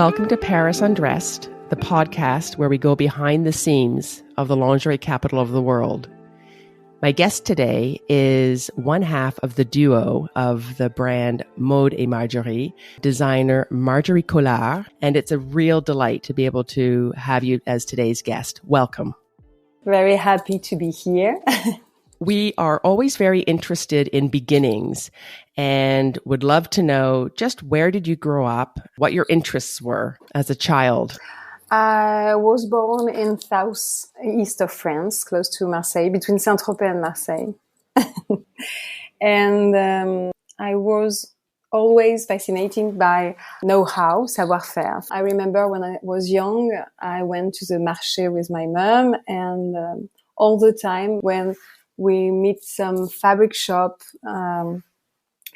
Welcome to Paris Undressed, the podcast where we go behind the scenes of the lingerie capital of the world. My guest today is one half of the duo of the brand Maud Marjorie, designer Marjorie Collard, and it's a real delight to be able to have you as today's guest. Welcome. Very happy to be here. We are always very interested in beginnings and would love to know just where did you grow up, what your interests were as a child? I was born in southeast of France, close to Marseille, between Saint-Tropez and Marseille. And I was always fascinated by know-how, savoir-faire. I remember when I was young, I went to the marché with my mom, and all the time when we meet some fabric shop,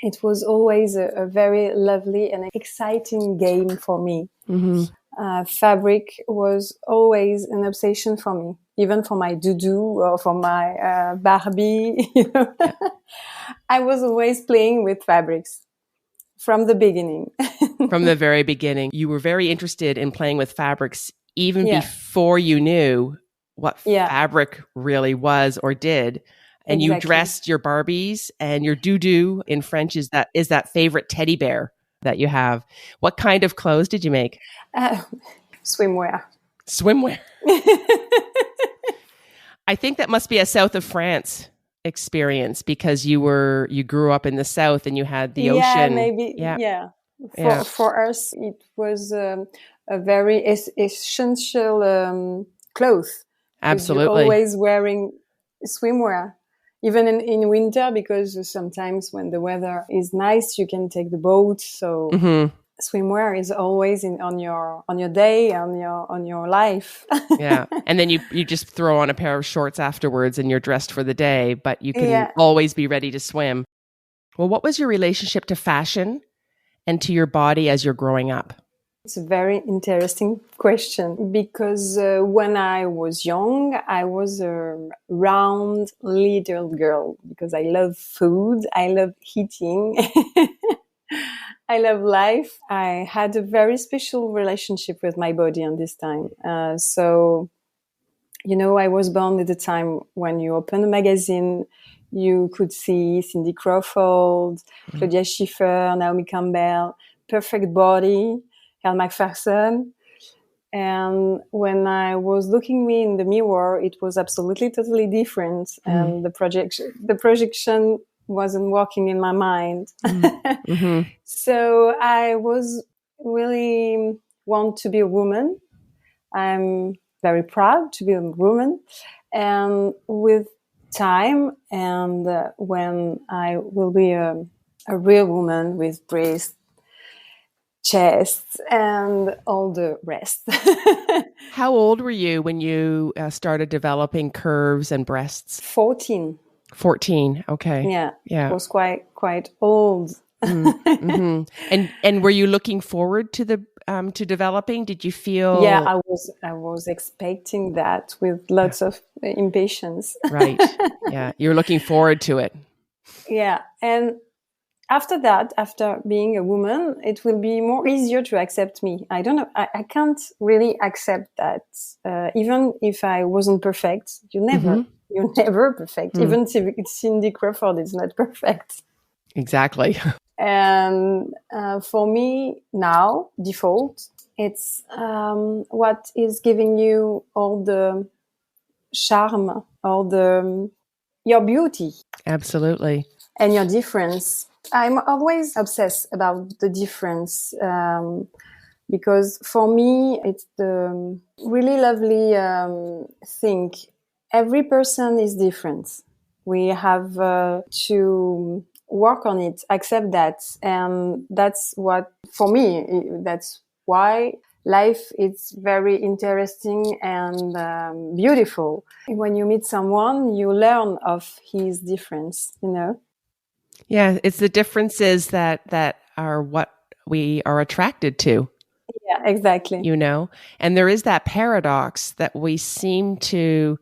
it was always a very lovely and exciting game for me. Mm-hmm. Fabric was always an obsession for me, even for my doudou or for my Barbie. I was always playing with fabrics from the beginning. From the very beginning. You were very interested in playing with fabrics even before you knew what fabric really was or did. And you dressed your Barbies and your doudou in French is that favorite teddy bear that you have. What kind of clothes did you make? Swimwear. Swimwear. I think that must be a south of France experience because you grew up in the south and you had the ocean. Maybe. Yeah. For us, it was a very essential clothes. Absolutely. You're always wearing swimwear. Even in winter, because sometimes when the weather is nice, you can take the boat. So swimwear is always on your day, on your life. Yeah, and then you just throw on a pair of shorts afterwards, and you're dressed for the day. But you can always be ready to swim. Well, what was your relationship to fashion and to your body as you're growing up? It's a very interesting question because when I was young, I was a round little girl because I love food, I love eating, I love life. I had a very special relationship with my body on this time. So, I was born at the time when you open a magazine, you could see Cindy Crawford, Claudia Schiffer, Naomi Campbell, perfect body. Carl McPherson. And when I was looking me in the mirror, it was absolutely totally different. And the projection wasn't working in my mind. So I was really want to be a woman. I'm very proud to be a woman. And with time and when I will be a real woman with breasts, chest and all the rest. How old were you when you started developing curves and breasts? 14. 14. Okay. Yeah. I was quite old. And were you looking forward to the to developing? Did you feel? Yeah, I was expecting that with lots of impatience. Right. Yeah, you're looking forward to it. Yeah, and after that, after being a woman, it will be more easier to accept me. I don't know. I can't really accept that. Even if I wasn't perfect, you're never perfect. Even Cindy Crawford is not perfect. Exactly. And for me now, default, it's what is giving you all the charm, your beauty. Absolutely. And your difference. I'm always obsessed about the difference because for me, it's the really lovely thing. Every person is different. We have to work on it, accept that. And that's what, for me, that's why life is very interesting and beautiful. When you meet someone, you learn of his difference, Yeah, it's the differences that are what we are attracted to. Yeah, exactly. And there is that paradox that we seem to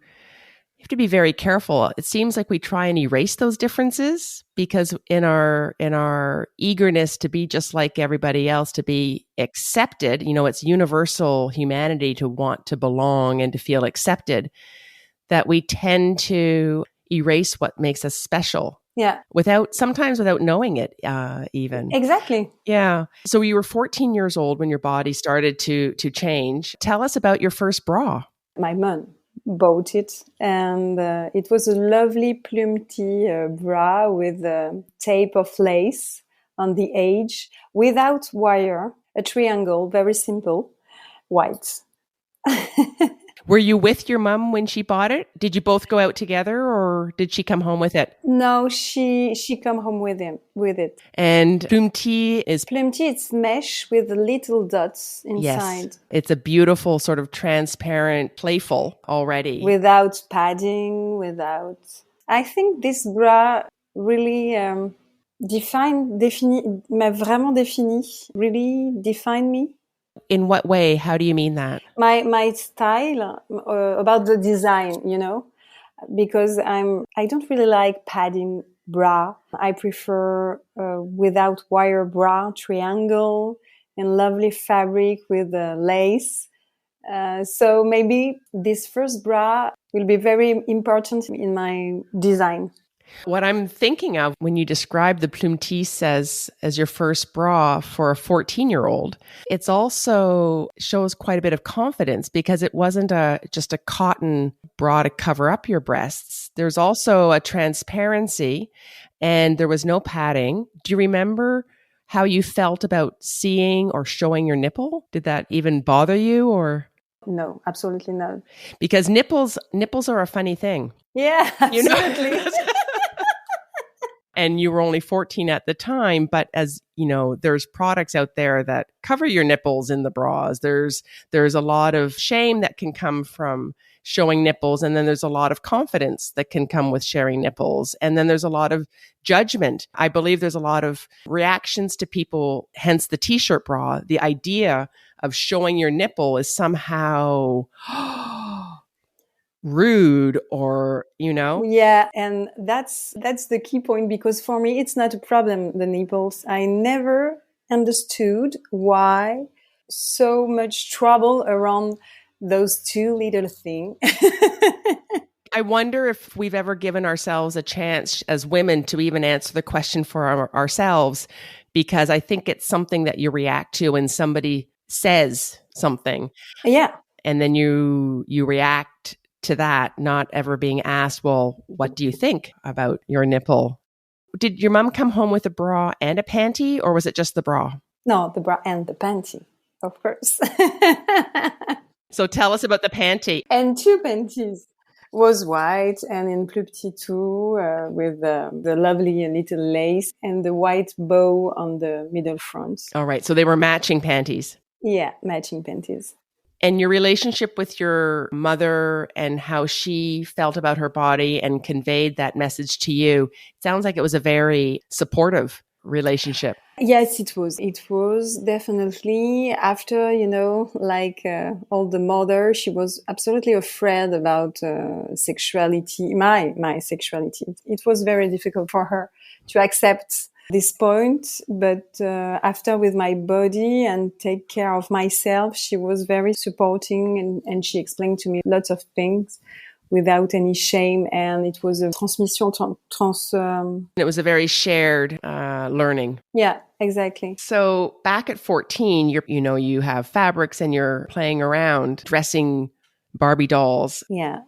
have to be very careful. It seems like we try and erase those differences because in our eagerness to be just like everybody else, to be accepted, it's universal humanity to want to belong and to feel accepted, that we tend to erase what makes us special. Yeah. Sometimes without knowing it, even. Exactly. Yeah. So you were 14 years old when your body started to change. Tell us about your first bra. My mom bought it, and it was a lovely plumety bra with a tape of lace on the edge, without wire, a triangle, very simple, white. Were you with your mum when she bought it? Did you both go out together, or did she come home with it? No, she come home with it. And plumety is... Plumety, it's mesh with little dots inside. Yes, it's a beautiful sort of transparent, playful already. Without padding, I think this bra really m'a vraiment défini, really defined me. In what way? How do you mean that? My style, about the design, because I don't really like padding bra. I prefer without wire bra, triangle, and lovely fabric with lace. So maybe this first bra will be very important in my design. What I'm thinking of when you describe the plumetis as your first bra for a 14-year-old, it's also shows quite a bit of confidence because it wasn't just a cotton bra to cover up your breasts. There's also a transparency and there was no padding. Do you remember how you felt about seeing or showing your nipple? Did that even bother you or? No, absolutely not. Because nipples are a funny thing. Yeah, absolutely. And you were only 14 at the time, but as you know, there's products out there that cover your nipples in the bras. There's a lot of shame that can come from showing nipples, and then there's a lot of confidence that can come with sharing nipples, and then there's a lot of judgment. I believe there's a lot of reactions to people, hence the t-shirt bra. The idea of showing your nipple is somehow rude or, Yeah, and that's the key point, because for me it's not a problem, the nipples. I never understood why so much trouble around those two little things. I wonder if we've ever given ourselves a chance as women to even answer the question for ourselves, because I think it's something that you react to when somebody says something. Yeah. And then you react to that, not ever being asked, well, what do you think about your nipple? Did your mom come home with a bra and a panty, or was it just the bra? No, the bra and the panty, of course. So tell us about the panty. And two panties. Was white and in plumety too, with the lovely little lace and the white bow on the middle front. All right. So they were matching panties. Yeah, matching panties. And your relationship with your mother and how she felt about her body and conveyed that message to you, it sounds like it was a very supportive relationship. Yes, it was. It was definitely after, all the mother, she was absolutely afraid about sexuality, my sexuality. It was very difficult for her to accept this point, but after with my body and take care of myself, she was very supporting and she explained to me lots of things without any shame, and it was a transmission. It was a very shared learning. Yeah, exactly. So back at 14, you have fabrics and you're playing around, dressing Barbie dolls. Yeah,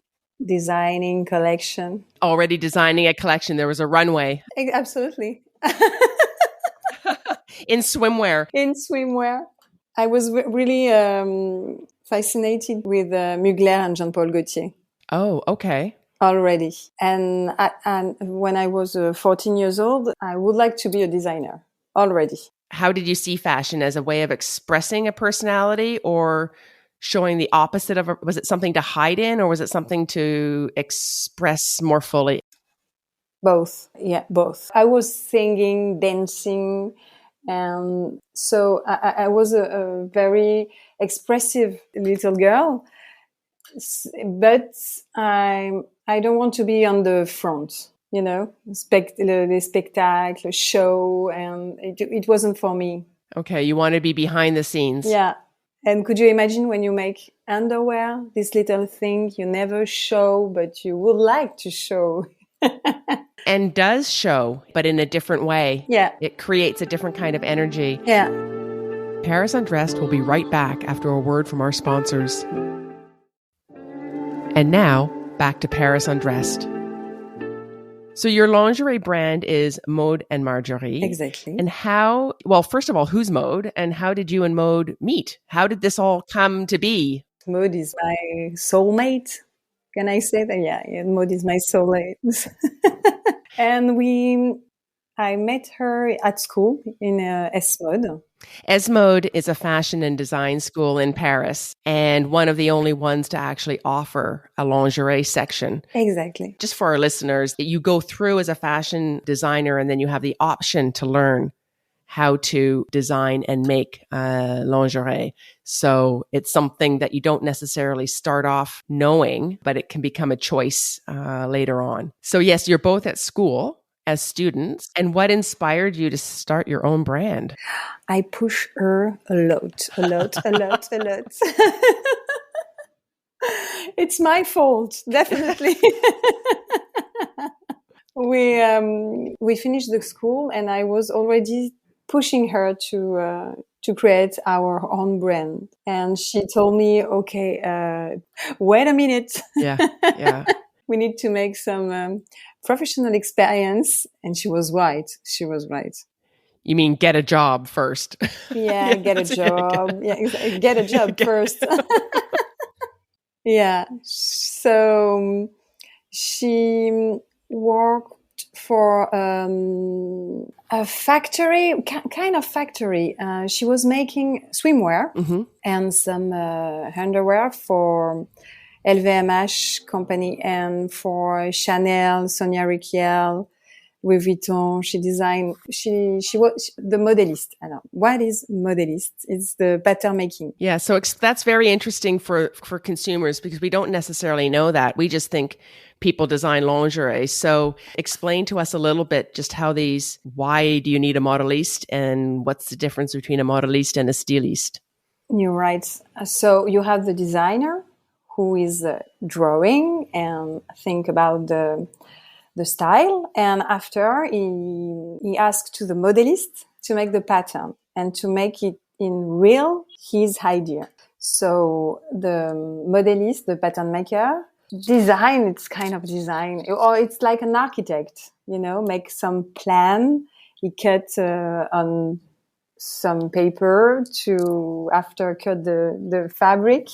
designing collection. Already designing a collection. There was a runway. Absolutely. In swimwear. In swimwear. I was really fascinated with Mugler and Jean-Paul Gaultier. Oh, okay. Already. And when I was 14 years old, I would like to be a designer already. How did you see fashion? As a way of expressing a personality or showing the opposite of was it something to hide in, or was it something to express more fully? Both. Yeah, both. I was singing, dancing, and so I was a very expressive little girl. But I I don't want to be on the front, the spectacle, show, and it wasn't for me. Okay, you want to be behind the scenes. Yeah. And could you imagine when you make underwear, this little thing you never show, but you would like to show? And does show, but in a different way. Yeah. It creates a different kind of energy. Yeah. Paris Undressed will be right back after a word from our sponsors. And now, back to Paris Undressed. So your lingerie brand is Maud and Marjorie. Exactly. And first of all, who's Maud? And how did you and Maud meet? How did this all come to be? Maud is my soulmate. Can I say that? Yeah, Maud is my soulmate. And I met her at school in Esmod. Esmod is a fashion and design school in Paris and one of the only ones to actually offer a lingerie section. Exactly. Just for our listeners, you go through as a fashion designer and then you have the option to learn how to design and make lingerie. So it's something that you don't necessarily start off knowing, but it can become a choice later on. So yes, you're both at school as students. And what inspired you to start your own brand? I push her a lot. It's my fault, definitely. We finished the school and I was already pushing her to create our own brand. And she told me, okay, wait a minute. Yeah. We need to make some professional experience. And she was right. You mean get a job first? Yeah, get a job. Yeah, get a job first. Yeah. So she worked for a factory, kind of factory. She was making swimwear and some underwear for LVMH company and for Chanel, Sonia Rykiel, Louis Vuitton. She was the modelist. I know. What is modelist? It's the pattern making. Yeah. So that's very interesting for consumers because we don't necessarily know that. We just think people design lingerie. So explain to us a little bit just why do you need a modeliste and what's the difference between a modeliste and a styliste? You're right. So you have the designer who is drawing and think about the style. And after he asked to the modelist to make the pattern and to make it in real, his idea. So the modelist, the pattern maker, design, it's kind of design, or it's like an architect, make some plan. He cut on some paper to after cut the fabric.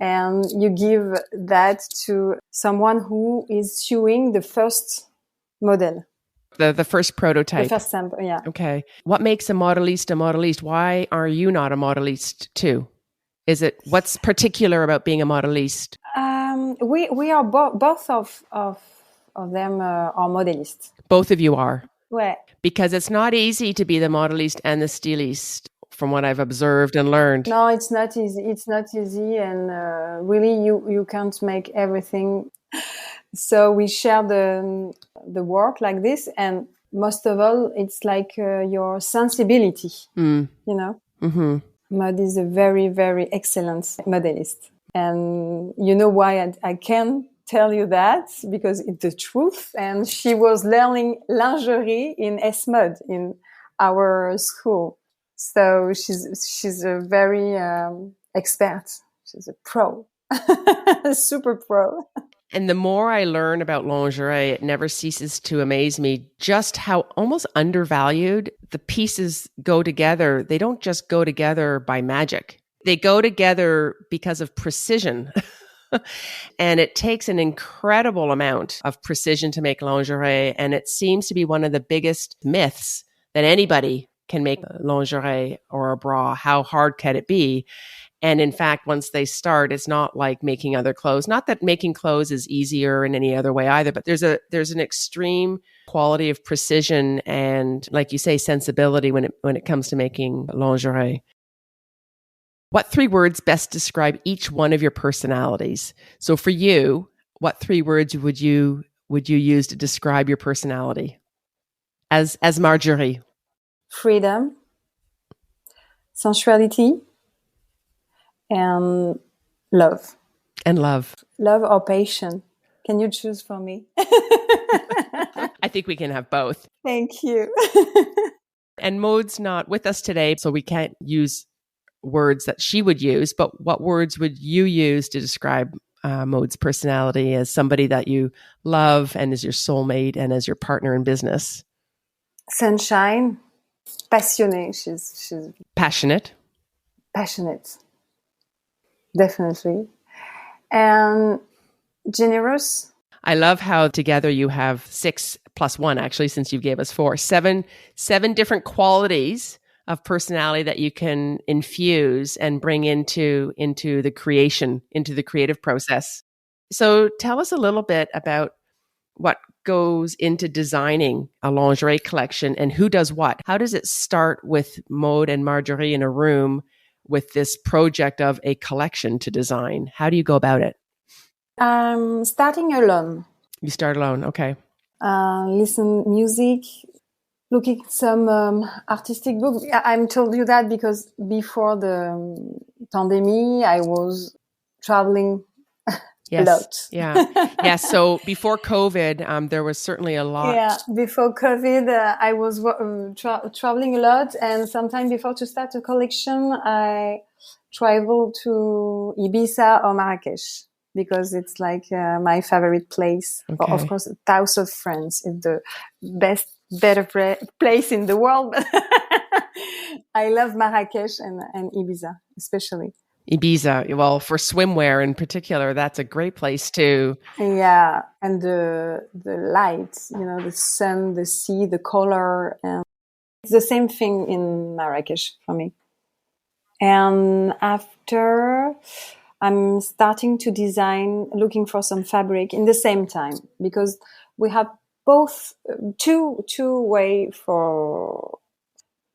And you give that to someone who is sewing the first model. The first prototype. The first sample, yeah. Okay. What makes a modeliste a modeliste? Why are you not a modeliste too? What's particular about being a modeliste? We are both of them are modelists. Both of you are? Ouais. Because it's not easy to be the modeliste and the styliste. From what I've observed and learned. No, it's not easy. And really, you can't make everything. So we share the work like this, and most of all, it's like your sensibility. Mm-hmm. Maud is a very, very excellent modelist, and you know why I can tell you that because it's the truth. And she was learning lingerie in Esmod in our school. So she's a very expert. She's a pro, super pro. And the more I learn about lingerie, it never ceases to amaze me just how almost undervalued the pieces go together. They don't just go together by magic. They go together because of precision. And it takes an incredible amount of precision to make lingerie. And it seems to be one of the biggest myths that anybody can make lingerie or a bra. How hard can it be? And in fact, once they start, it's not like making other clothes. Not that making clothes is easier in any other way either, but there's an extreme quality of precision and, like you say, sensibility when it comes to making lingerie. What 3 words best describe each one of your personalities? So for you, what 3 words would you use to describe your personality as Marjorie? Freedom, sensuality, and love. And love. Love or passion? Can you choose for me? I think we can have both. Thank you. And Maud's not with us today, so we can't use words that she would use, but what words would you use to describe Maud's personality as somebody that you love and as your soulmate and as your partner in business? Sunshine, passionate. She's passionate. Passionate, definitely, and generous. I love how together you have 6 plus 1, actually, since you gave us 4, 7 different qualities of personality that you can infuse and bring into the creative process. So tell us a little bit about what goes into designing a lingerie collection and who does what. How does it start with Maud and Marjorie in a room with this project of a collection to design? How do you go about it? Starting alone. You start alone, okay. Listen music, looking at some artistic book. I'm told you that because before the pandemic, I was traveling a lot. Yeah. So before COVID, there was certainly a lot. Yeah, before COVID, I was traveling a lot, and sometime before to start a collection, I traveled to Ibiza or Marrakech because it's like my favorite place. Okay. Of course, south of France is the better place in the world. But I love Marrakech and Ibiza, especially. Ibiza, well, for swimwear in particular, that's a great place too. Yeah, and the lights, the sun, the sea, the color, and it's the same thing in Marrakech for me. And after, I'm starting to design, looking for some fabric in the same time because we have both two way for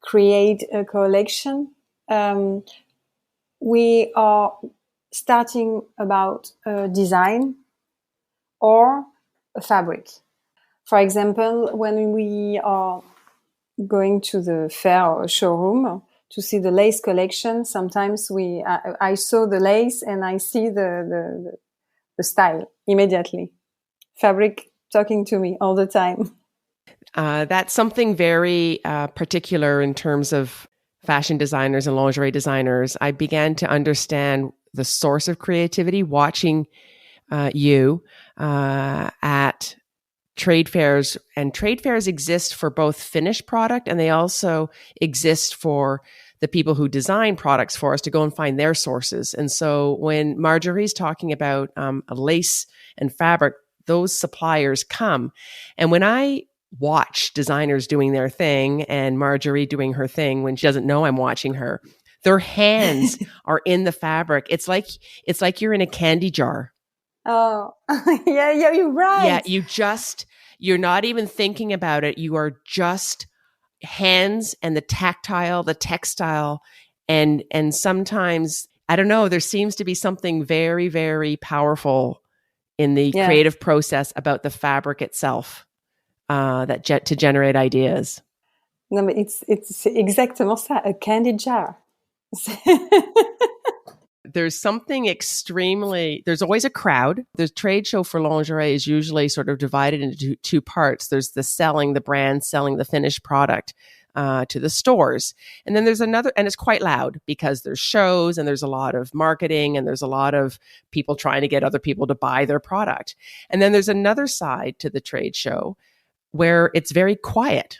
create a collection. We are starting about design or a fabric. For example, when we are going to the fair or showroom to see the lace collection, sometimes I saw the lace and I see the style immediately. Fabric talking to me all the time. That's something very particular in terms of fashion designers and lingerie designers. I began to understand the source of creativity watching you at trade fairs. And trade fairs exist for both finished product, and they also exist for the people who design products for us to go and find their sources. And so when Marjorie's talking about lace and fabric, those suppliers come. And when I watch designers doing their thing and Marjorie doing her thing when she doesn't know I'm watching her, their hands are in the fabric. It's like you're in a candy jar. Oh, yeah, you're right. Yeah, you're not even thinking about it. You are just hands and the tactile, the textile. And sometimes, I don't know, there seems to be something very, very powerful in the creative process about the fabric itself. To generate ideas. No, but it's exactement ça, a candy jar. There's always a crowd. The trade show for lingerie is usually sort of divided into two parts. There's the brand selling the finished product to the stores. And then there's another, and it's quite loud because there's shows and there's a lot of marketing and there's a lot of people trying to get other people to buy their product. And then there's another side to the trade show where it's very quiet.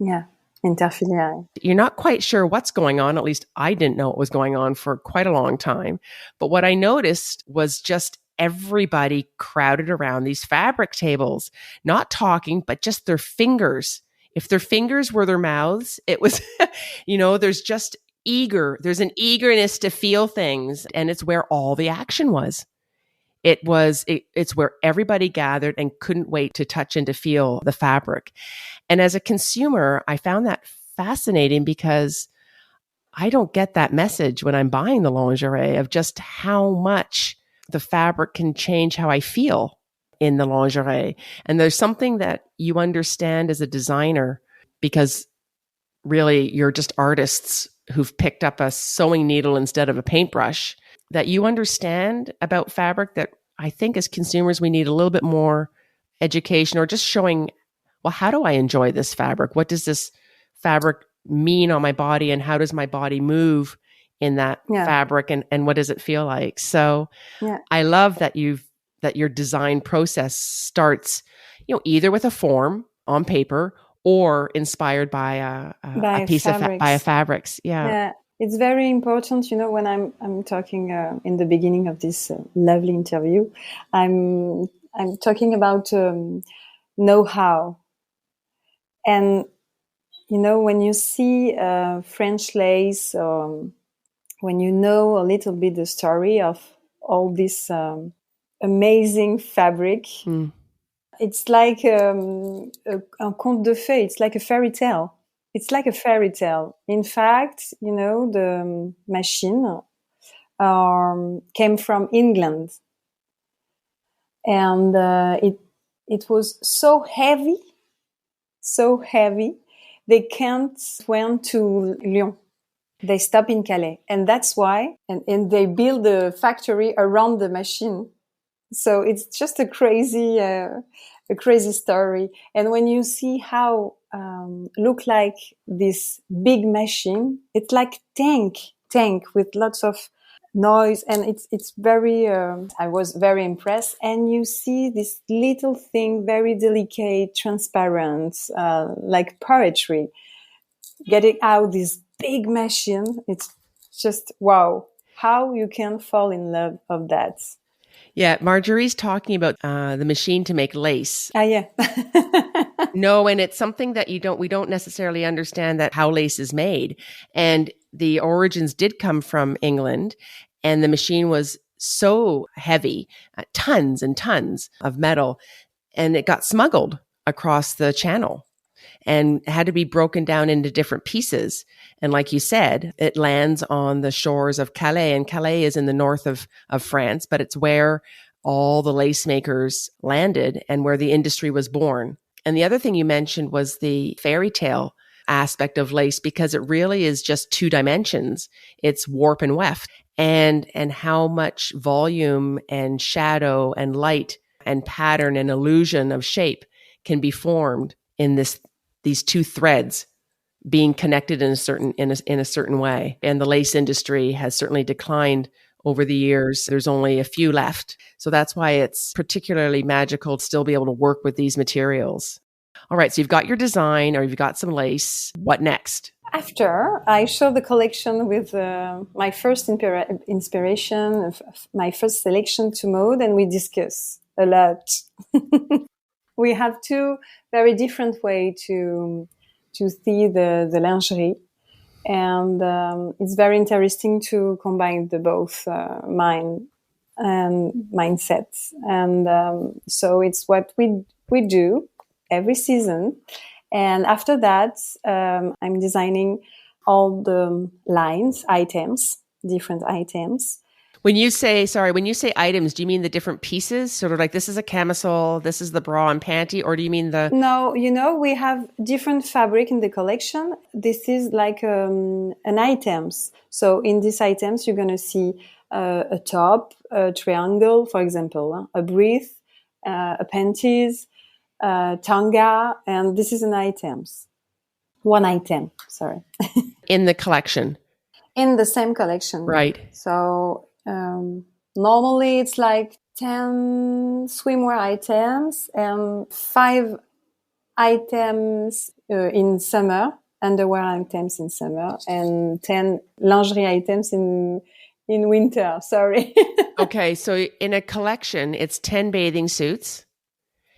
Yeah, interfilial. You're not quite sure what's going on. At least I didn't know what was going on for quite a long time. But what I noticed was just everybody crowded around these fabric tables, not talking, but just their fingers. If their fingers were their mouths, it was, there's an eagerness to feel things. And it's where all the action was. It's where everybody gathered and couldn't wait to touch and to feel the fabric. And as a consumer, I found that fascinating because I don't get that message when I'm buying the lingerie of just how much the fabric can change how I feel in the lingerie. And there's something that you understand as a designer, because really you're just artists who've picked up a sewing needle instead of a paintbrush, that you understand about fabric that I think as consumers, we need a little bit more education, or just showing, well, how do I enjoy this fabric? What does this fabric mean on my body, and how does my body move in that fabric, and what does it feel like? So I love that that your design process starts, either with a form on paper or inspired by a piece by a fabrics. Yeah. It's very important, when I'm talking in the beginning of this lovely interview, I'm talking about know-how. And, when you see French lace, when you know a little bit the story of all this amazing fabric, it's like un conte de fées. It's like a fairy tale. It's like a fairy tale. In fact, the machine came from England, and it was so heavy, they can't went to Lyon. They stop in Calais, and that's why. And they build a factory around the machine. So it's just a crazy story. And when you see how look like this big machine, it's like tank with lots of noise, and it's very. I was very impressed. And you see this little thing, very delicate, transparent, like poetry, getting out this big machine. It's just wow! How you can fall in love of that. Yeah, Marjorie's talking about the machine to make lace. Yeah. No, and it's something that we don't necessarily understand, that how lace is made. And the origins did come from England, and the machine was so heavy, tons and tons of metal, and it got smuggled across the channel and had to be broken down into different pieces. And like you said, it lands on the shores of Calais, and Calais is in the north of France, but it's where all the lace makers landed and where the industry was born. And the other thing you mentioned was the fairy tale aspect of lace, because it really is just two dimensions. It's warp and weft, and how much volume and shadow and light and pattern and illusion of shape can be formed in these two threads being connected in a certain way. And the lace industry has certainly declined over the years. There's only a few left. So that's why it's particularly magical to still be able to work with these materials. All right, so you've got your design, or you've got some lace. What next? After I show the collection with my first inspiration, my first selection to Maud, and we discuss a lot. We have two very different ways to see the lingerie, and it's very interesting to combine the both mind and mindsets. And so it's what we do every season. And after that, I'm designing all the different items. When you say items, do you mean the different pieces? Sort of like, this is a camisole, this is the bra and panty, or do you mean the... No, we have different fabric in the collection. This is like an items. So in these items, you're going to see a top, a triangle, for example, a brief, a panties, tanga, and this is an items. One item, sorry. In the collection. In the same collection. Right. So normally it's like 10 swimwear items and 5 items in summer, underwear items in summer, and 10 lingerie items in winter. Sorry. Okay, so in a collection, it's 10 bathing suits.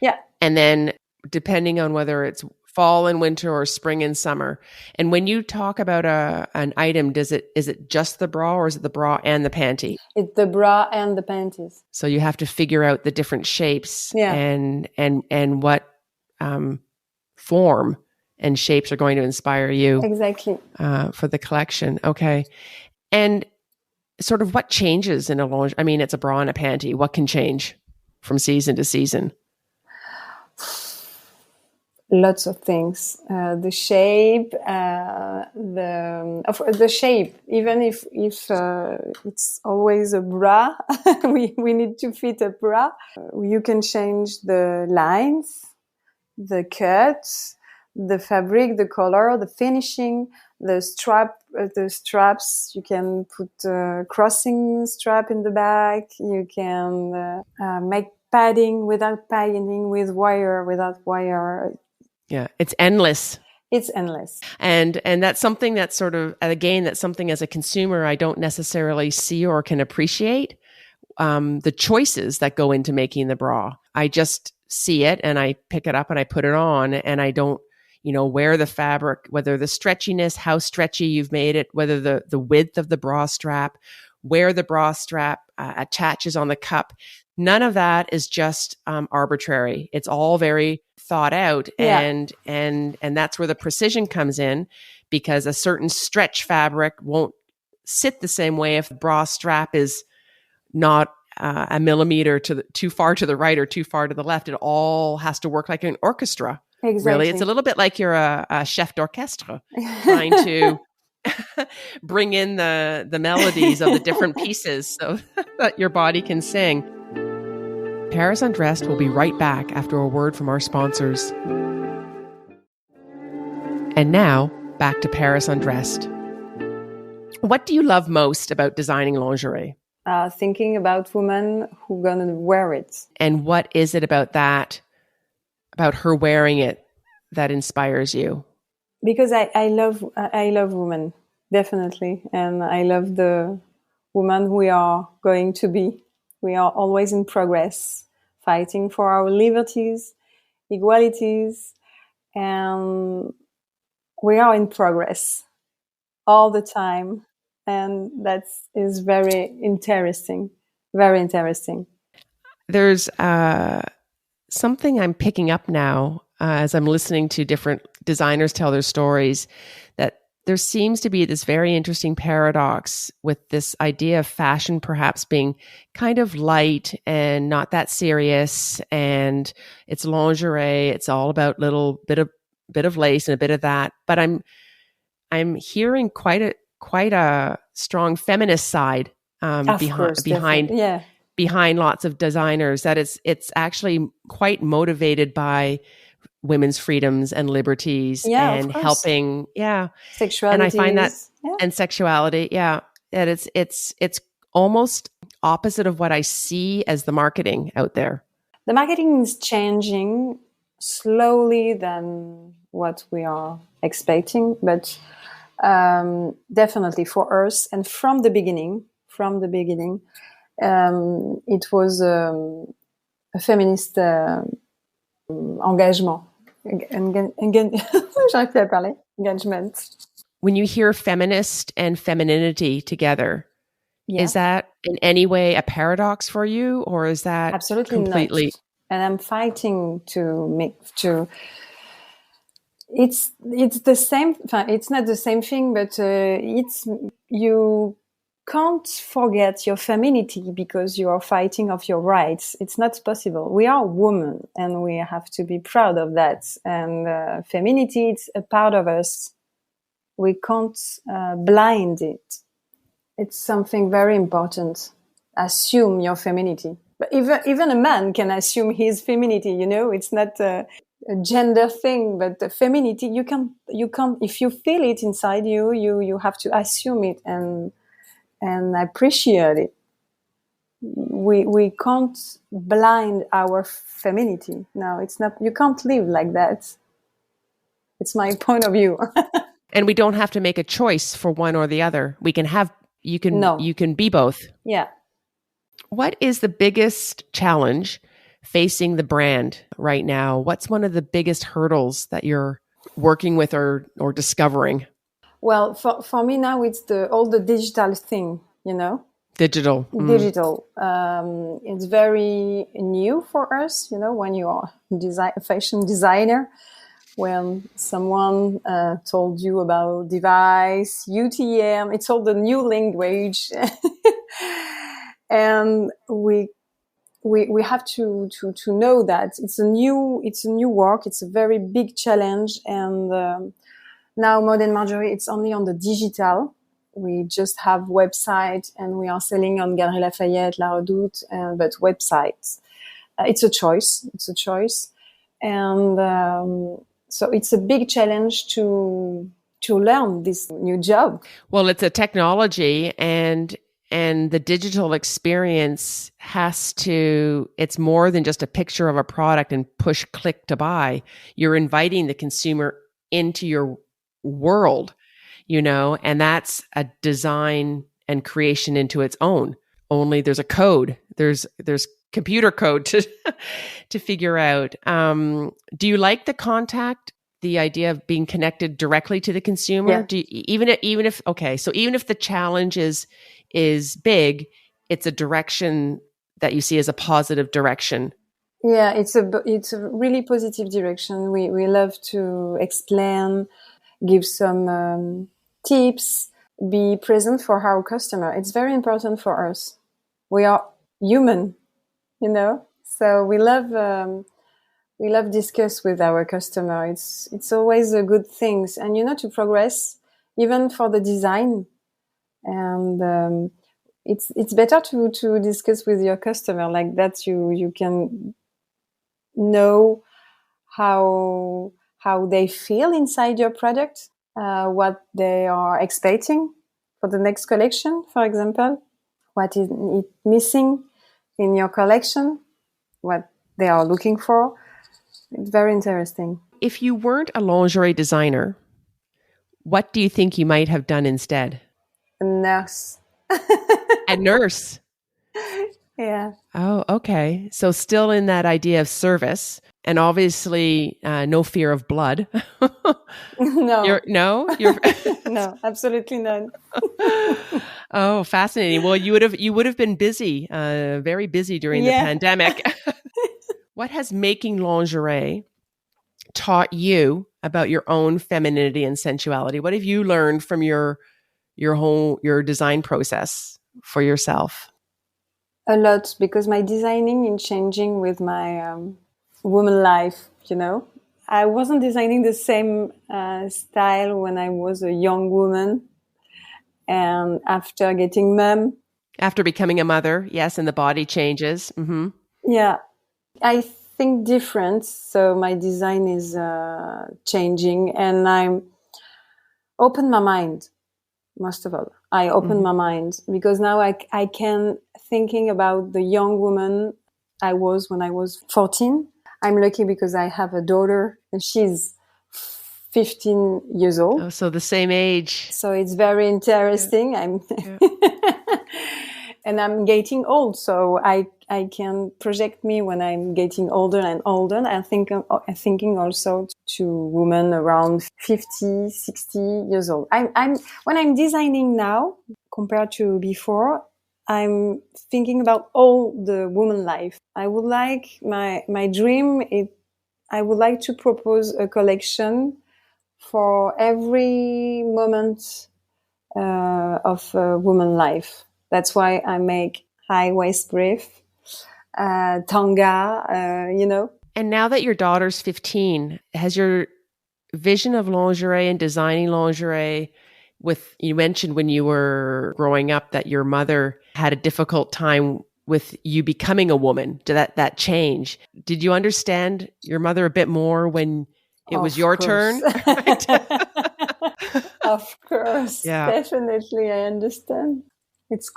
Yeah. And then depending on whether it's fall and winter or spring and summer. And when you talk about an item, is it just the bra, or is it the bra and the panty? It's the bra and the panties. So you have to figure out the different shapes and what form and shapes are going to inspire you. Exactly. For the collection. Okay. And sort of what changes in a lingerie? I mean, it's a bra and a panty. What can change from season to season? Lots of things. The shape, the shape. Even if it's always a bra, we need to fit a bra. You can change the lines, the cuts, the fabric, the color, the finishing, the straps. You can put a crossing strap in the back. You can make padding without padding, with wire, without wire. Yeah, it's endless. It's endless. And that's something that's sort of, again, that's something as a consumer I don't necessarily see or can appreciate, the choices that go into making the bra. I just see it and I pick it up and I put it on, and I don't, wear the fabric, whether the stretchiness, how stretchy you've made it, whether the width of the bra strap, where the bra strap attaches on the cup. None of that is just arbitrary. It's all very thought out, and that's where the precision comes in, because a certain stretch fabric won't sit the same way if the bra strap is not a millimeter too far to the right or too far to the left. It all has to work like an orchestra. Exactly. Really, it's a little bit like you're a chef d'orchestre trying to bring in the melodies of the different pieces so that your body can sing. Paris Undressed will be right back after a word from our sponsors. And now, back to Paris Undressed. What do you love most about designing lingerie? Thinking about women who are going to wear it. And what is it about her wearing it, that inspires you? Because I love women, definitely. And I love the woman we are going to be. We are always in progress, fighting for our liberties, equalities, and we are in progress all the time. And that is very interesting, very interesting. There's something I'm picking up now as I'm listening to different designers tell their stories, that there seems to be this very interesting paradox with this idea of fashion perhaps being kind of light and not that serious, and it's lingerie, it's all about little bit of lace and a bit of that. But I'm hearing quite a strong feminist side behind lots of designers, that it's actually quite motivated by women's freedoms and liberties and helping, sexuality. And I find that, and sexuality, that it's almost opposite of what I see as the marketing out there. The marketing is changing slowly than what we are expecting, but definitely for us, and from the beginning, it was a feminist engagement. J'arrive plus à parler. Engagement. When you hear feminist and femininity together, is that in any way a paradox for you, or is that absolutely completely? Not. And I'm fighting it's the same. It's not the same thing, but you can't forget your femininity because you are fighting of your rights. It's not possible. We are women and we have to be proud of that. And femininity, it's a part of us. We can't blind it. It's something very important. Assume your femininity. But even a man can assume his femininity, it's not a gender thing, but the femininity, you can, if you feel it inside you have to assume it and appreciate it. We can't blind our femininity. No, it's not. You can't live like that. It's my point of view. And we don't have to make a choice for one or the other. You can be both. Yeah. What is the biggest challenge facing the brand right now? What's one of the biggest hurdles that you're working with or discovering? Well, for me now, it's all the digital thing, Digital. Digital. It's very new for us, when you are a fashion designer. when someone told you about device, UTM. It's all the new language. And we have to know that it's a new work. It's a very big challenge. And now Maud and Marjorie, it's only on the digital. We just have website and we are selling on Galerie Lafayette, La Redoute, but websites. It's a choice. And so it's a big challenge to learn this new job. Well, it's a technology, and the digital experience it's more than just a picture of a product and push click to buy. You're inviting the consumer into your world, and that's a design and creation into its own. Only there's a code. There's computer code to figure out. Do you like the contact, the idea of being connected directly to the consumer? Yeah. Do you, even if the challenge is big, it's a direction that you see as a positive direction? Yeah, it's a really positive direction. We love to explain, give some tips, be present for our customer. It's very important for us. We are human, so we love discuss with our customer. It's always a good thing, and to progress even for the design. And it's better to discuss with your customer like that. You can know how they feel inside your product, what they are expecting for the next collection, for example, what is it missing in your collection, what they are looking for. It's very interesting. If you weren't a lingerie designer, what do you think you might have done instead? A nurse. A nurse? Yeah. Oh, okay. So still in that idea of service, and obviously no fear of blood. No. No, no, absolutely not. Oh, fascinating. Well, you would have been busy, very busy during the pandemic. What has making lingerie taught you about your own femininity and sensuality? What have you learned from your design process for yourself? A lot, because my designing is changing with my woman life, I wasn't designing the same style when I was a young woman. And after getting mom. After becoming a mother, yes, and the body changes. Mm-hmm. Yeah. I think different. So my design is changing, and I'm open my mind. Most of all, I open my mind, because now I can thinking about the young woman I was when I was 14. I'm lucky because I have a daughter and she's 15 years old. Oh, so the same age. So it's very interesting. Yeah. And I'm getting old, so I can project me when I'm getting older and older. I'm thinking also to women around 50, 60 years old. When I'm designing now, compared to before, I'm thinking about all the woman life. I would like my dream. I would like to propose a collection for every moment of woman life. That's why I make high waist brief, tanga, And now that your daughter's 15, has your vision of lingerie and designing lingerie you mentioned when you were growing up that your mother had a difficult time with you becoming a woman, that change. Did you understand your mother a bit more when it was your turn? Of course. Yeah. Definitely, I understand. It's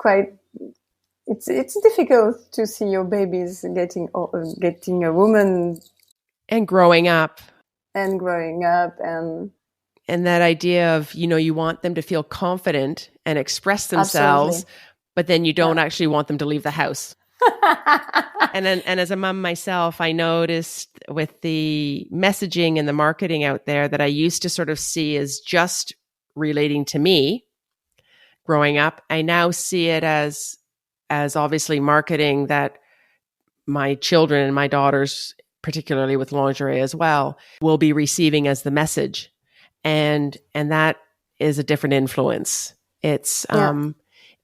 difficult to see your babies getting a woman and growing up and that idea of you want them to feel confident and express themselves. Absolutely. But then you don't actually want them to leave the house. and as a mom myself, I noticed with the messaging and the marketing out there that I used to sort of see as just relating to me growing up, I now see it as obviously marketing that my children and my daughters particularly with lingerie as well, will be receiving as the message. And that is a different influence. It's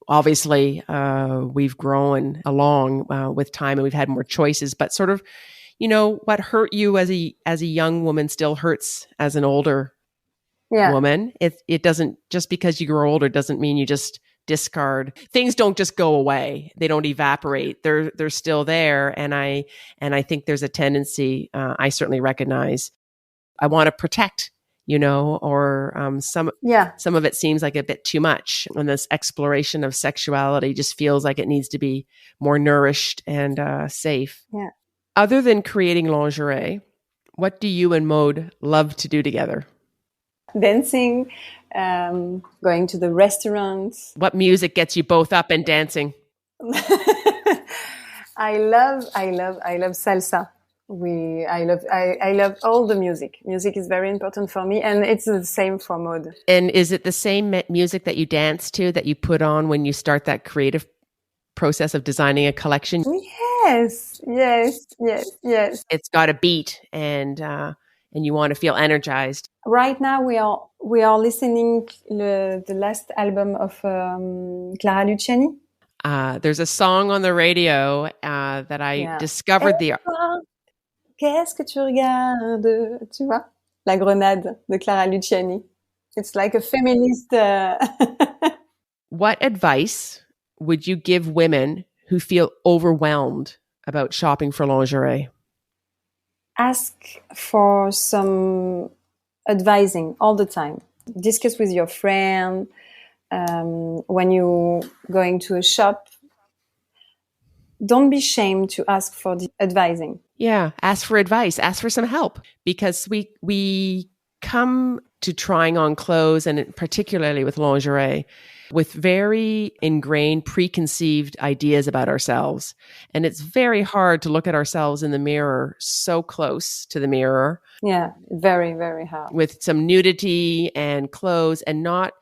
obviously we've grown along with time and we've had more choices, but sort of, what hurt you as a young woman still hurts as an older woman. It doesn't, just because you grow older doesn't mean you just discard. Things don't just go away. They don't evaporate. They're still there. And I think there's a tendency, I certainly recognize, I want to protect, or some of it seems like a bit too much. And this exploration of sexuality just feels like it needs to be more nourished and safe. Yeah. Other than creating lingerie, what do you and Maud love to do together? Dancing, going to the restaurants. What music gets you both up and dancing? I love salsa. I love all the music. Music is very important for me, and it's the same for Maud. And is it the same music that you dance to, that you put on when you start that creative process of designing a collection? Yes. It's got a beat, and you want to feel energized. Right now, we are listening the last album of Clara Luciani. There's a song on the radio that I discovered. Qu'est-ce que tu regardes? Tu vois? La Grenade de Clara Luciani. It's like a feminist. What advice would you give women who feel overwhelmed about shopping for lingerie? Ask for some advising all the time. Discuss with your friend. When you're going to a shop, don't be ashamed to ask for the advising. Yeah, ask for advice, ask for some help, because we come to trying on clothes, and particularly with lingerie, with very ingrained, preconceived ideas about ourselves. And it's very hard to look at ourselves in the mirror, so close to the mirror. Yeah, very, very hard. With some nudity and clothes, and not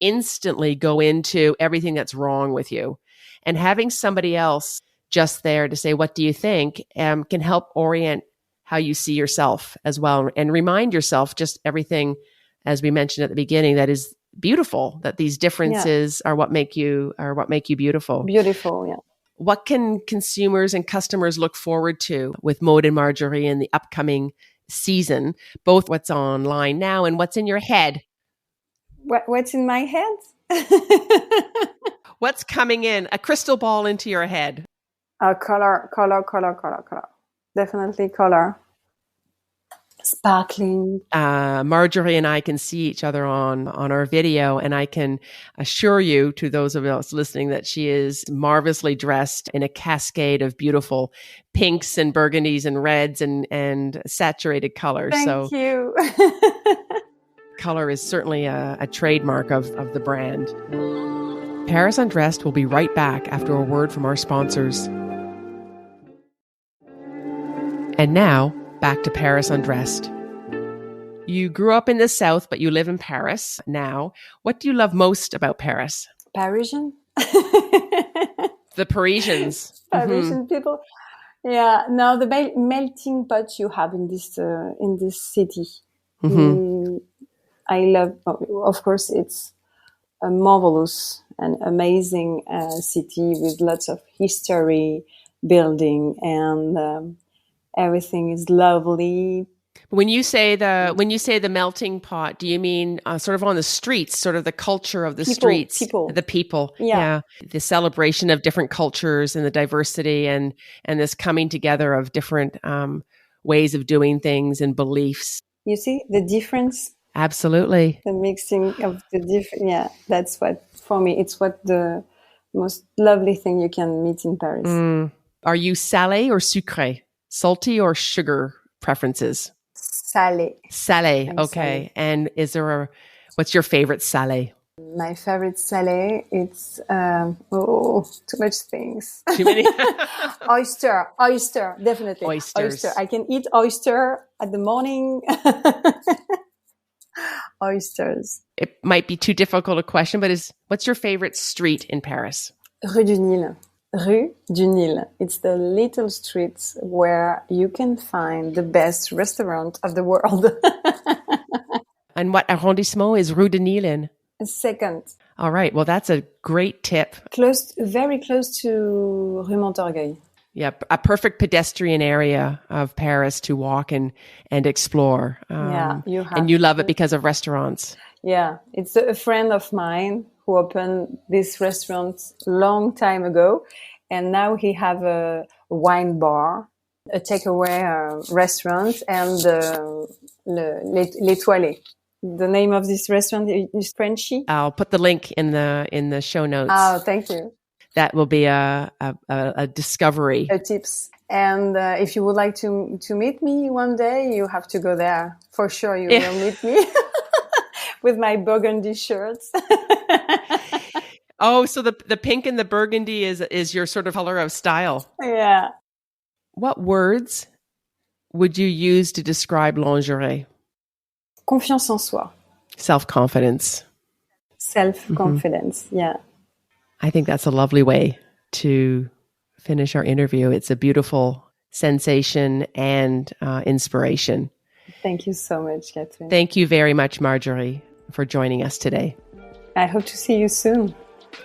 instantly go into everything that's wrong with you. And having somebody else just there to say, what do you think, can help orient how you see yourself as well. And remind yourself just everything, as we mentioned at the beginning, that is beautiful, that these differences are what make you beautiful. Beautiful, yeah. What can consumers and customers look forward to with Maud and Marjorie in the upcoming season, both what's online now and what's in your head? What's in my head? What's coming in? A crystal ball into your head. Color. Definitely color. Sparkling. Marjorie and I can see each other on our video, and I can assure you, to those of us listening, that she is marvelously dressed in a cascade of beautiful pinks and burgundies and reds and saturated colors. Thank you. Color is certainly a trademark of the brand. Paris Undressed will be right back after a word from our sponsors. And now, back to Paris Undressed. You grew up in the South, but you live in Paris now. What do you love most about Paris? Parisian. The Parisians. Parisian people. Yeah, no, the melting pot you have in this city. Mm-hmm. I love, of course, it's a marvelous and amazing city with lots of history, building, and everything is lovely. When you say the melting pot, do you mean sort of on the streets, sort of the culture of the streets, the people? Yeah, the celebration of different cultures and the diversity and this coming together of different ways of doing things and beliefs. You see the difference. Absolutely. The mixing of the different, that's what, for me, it's what the most lovely thing you can meet in Paris. Are you salé or sucré? Salty or sugar preferences? Salé. Salé, okay. Salé. And what's your favorite salé? My favorite salé, it's, too much things. Too many? Oyster, definitely. Oysters. Oyster. I can eat oyster at the morning. Oysters. It might be too difficult a question, but what's your favorite street in Paris? Rue du Nil. Rue du Nil. It's the little streets where you can find the best restaurant of the world. And what arrondissement is Rue de Nil in? Second. All right. Well, that's a great tip. Very close to Rue Montorgueil. Yeah, a perfect pedestrian area of Paris to walk and explore. And you love it because of restaurants. Yeah, it's a friend of mine who opened this restaurant long time ago, and now he have a wine bar, a takeaway restaurant, and l'Étoilé. The name of this restaurant is Frenchie. I'll put the link in the show notes. Oh, thank you. That will be a discovery. A tips. And if you would like to meet me one day, you have to go there. For sure, you will meet me with my burgundy shirts. Oh, so the pink and the burgundy is your sort of color of style. Yeah. What words would you use to describe lingerie? Confiance en soi. Self-confidence. Self-confidence, yeah. I think that's a lovely way to finish our interview. It's a beautiful sensation and inspiration. Thank you so much, Catherine. Thank you very much, Marjorie, for joining us today. I hope to see you soon.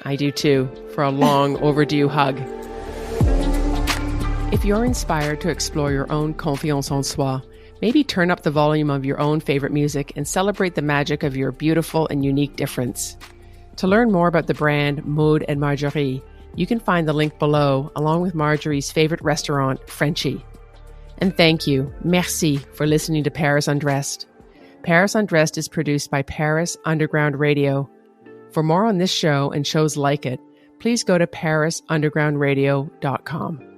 I do too, for a long overdue hug. If you're inspired to explore your own confiance en soi, maybe turn up the volume of your own favorite music and celebrate the magic of your beautiful and unique difference. To learn more about the brand Maud and Marjorie, you can find the link below, along with Marjorie's favorite restaurant, Frenchie. And thank you, merci, for listening to Paris Undressed. Paris Undressed is produced by Paris Underground Radio. For more on this show and shows like it, please go to parisundergroundradio.com.